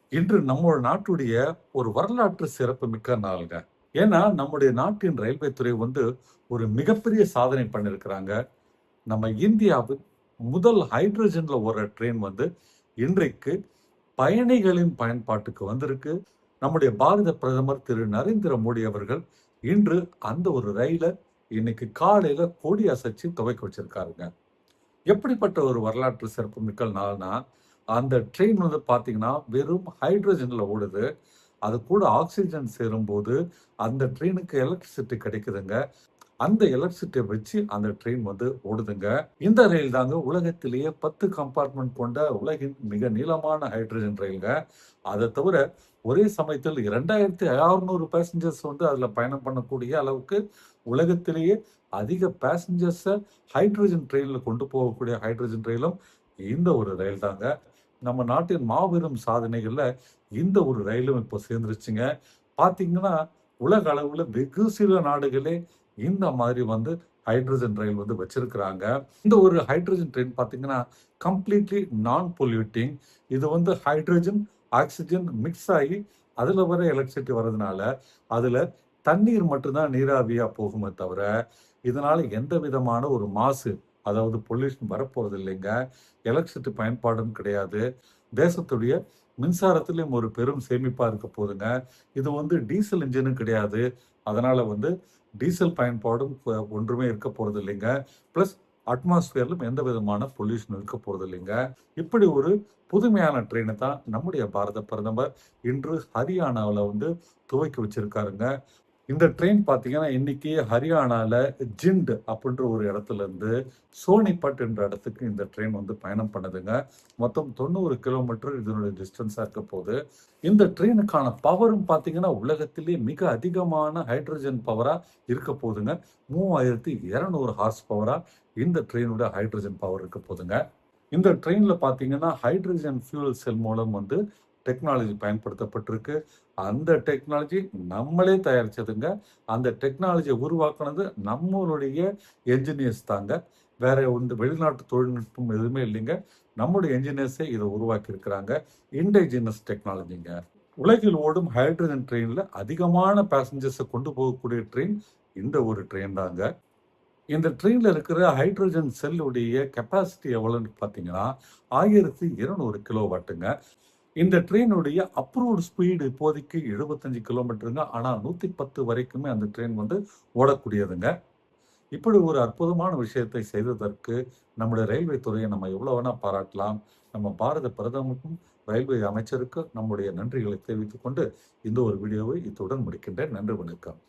இன்று நம்மளோட நாட்டுடைய ஒரு வரலாற்று சிறப்பு மிக்க நாளுங்க. ஏன்னா, நம்முடைய நாட்டின் ரயில்வே துறை ஒரு மிகப்பெரிய சாதனை பண்ணியிருக்கிறாங்க. நம்ம இந்தியாவின் முதல் ஹைட்ரஜன்ல ஓடுற ட்ரெயின் இன்றைக்கு பயணிகளின் பயன்பாட்டுக்கு வந்திருக்கு. நம்முடைய பாரத பிரதமர் திரு நரேந்திர மோடி அவர்கள் இன்று அந்த ஒரு ரயில இன்னைக்கு காலையில கொடி அசைச்சு துவக்கி வச்சிருக்காருங்க. எப்படிப்பட்ட ஒரு வரலாற்று சிறப்புமிக்க நாள்னா, அந்த ட்ரெயின் பார்த்தீங்கன்னா, வெறும் ஹைட்ரஜன்ல ஓடுது. அது கூட ஆக்ஸிஜன் சேரும்போது, அந்த ட்ரெயினுக்கு எலக்ட்ரிசிட்டி கிடைக்குதுங்க. அந்த எலக்ட்ரிசிட்டிய வச்சு அந்த ட்ரெயின் ஓடுதுங்க. இந்த ரயில் தாங்க உலகத்திலேயே 10 கம்பார்ட்மெண்ட் கொண்ட உலகின் மிக நீளமான ஹைட்ரஜன் ரயில்ங்க. அத தவிர ஒரே சமயத்தில் 2600 பேசஞ்சர்ஸ் அதுல பயணம் பண்ணக்கூடிய அளவுக்கு உலகத்திலேயே அதிக பேசஞ்சர்ஸ ஹைட்ரஜன் ட்ரெயின்ல கொண்டு போகக்கூடிய ஹைட்ரஜன் ரயிலும் இந்த ஒரு ரயில் தாங்க. நம்ம நாட்டின் மாபெரும் சாதனைகள்ல இந்த ஒரு ரயிலும் இப்போ சேர்ந்துருச்சுங்க. பார்த்தீங்கன்னா, உலக அளவுல வெகு சில நாடுகளே இந்த மாதிரி ஹைட்ரஜன் ரயில் வச்சிருக்கிறாங்க. இந்த ஒரு ஹைட்ரஜன் ட்ரெயின் பார்த்தீங்கன்னா, கம்ப்ளீட்லி நான் பொல்யூட்டிங். இது ஹைட்ரஜன், ஆக்ஸிஜன் மிக்ஸ் ஆகி அதுல வர எலக்ட்ரிசிட்டி வர்றதுனால, அதுல தண்ணீர் மட்டும் தான் நீராவியா போகுமே தவிர, இதனால எந்த விதமான ஒரு மாசு, அதாவது பொல்யூஷன் வரப்போறது இல்லைங்க. எலக்ட்ரிசிட்டி பயன்பாடும் கிடையாது. தேசத்துடைய மின்சாரத்திலும் ஒரு பெரும் சேமிப்பா இருக்க போதுங்க. இது டீசல் இன்ஜினும் கிடையாது. அதனால டீசல் பயன்பாடும் ஒன்றுமே இருக்க போறது இல்லைங்க. பிளஸ் அட்மாஸ்பியர்லும் எந்த விதமான பொல்யூஷன் இருக்க போறது இல்லைங்க. இப்படி ஒரு புதுமையான ட்ரெயினை தான் நம்முடைய பாரத பிரதமர் இன்று ஹரியானாவில் துவக்கி வச்சிருக்காருங்க. இந்த ட்ரெயின் பார்த்தீங்கன்னா, இன்னைக்கு ஹரியானால ஜிண்ட் அப்படின்ற ஒரு இடத்துல இருந்து சோனிபட் என்ற இடத்துக்கு இந்த ட்ரெயின் பயணம் பண்ணுதுங்க. மொத்தம் 90 கிலோமீட்டர் இதனுடைய டிஸ்டன்ஸா இருக்க போகுது. இந்த ட்ரெயினுக்கான பவரும் பார்த்தீங்கன்னா, உலகத்திலேயே மிக அதிகமான ஹைட்ரஜன் பவரா இருக்க போகுதுங்க. 3200 ஹார்ஸ் பவரா இந்த ட்ரெயினோட ஹைட்ரஜன் பவர் இருக்க போகுதுங்க. இந்த ட்ரெயின்ல பார்த்தீங்கன்னா, ஹைட்ரஜன் ஃபியூயல் செல் மூலம் டெக்னாலஜி பயன்படுத்தப்பட்டிருக்கு. அந்த டெக்னாலஜி நம்மளே தயாரிச்சதுங்க. அந்த டெக்னாலஜிய உருவாக்குனது நம்மளுடைய என்ஜினியர்ஸ் தாங்க. வேற வெளிநாட்டு தொழில்நுட்பம் எதுவுமே இல்லைங்க. நம்முடைய என்ஜினியர்ஸே இத உருவாக்கி இருக்கிறாங்க. இண்டிஜினஸ் டெக்னாலஜிங்க. உலகில் ஓடும் ஹைட்ரஜன் ட்ரெயின்ல அதிகமான பேசஞ்சர்ஸ கொண்டு போகக்கூடிய ட்ரெயின் இந்த ஒரு ட்ரெயின் தாங்க. இந்த ட்ரெயின்ல இருக்கிற ஹைட்ரஜன் செல்லுடைய கெப்பாசிட்டி எவ்வளவுன்னு பார்த்தீங்கன்னா, 1200 கிலோவாட்டுங்க. இந்த ட்ரெயினுடைய அப்ரூவ்டு ஸ்பீடு இப்போதைக்கு 75 கிலோமீட்டருங்க. ஆனா 110 வரைக்குமே அந்த ட்ரெயின் ஓடக்கூடியதுங்க. இப்படி ஒரு அற்புதமான விஷயத்தை செய்ததற்கு நம்முடைய ரயில்வே துறையை நம்ம எவ்வளவு வேணா பாராட்டலாம். நம்ம பாரத பிரதமருக்கும், ரயில்வே அமைச்சருக்கு நம்முடைய நன்றிகளை தெரிவித்துக் கொண்டு இந்த ஒரு வீடியோவை இத்துடன் முடிக்கின்றேன். நன்றி, வணக்கம்.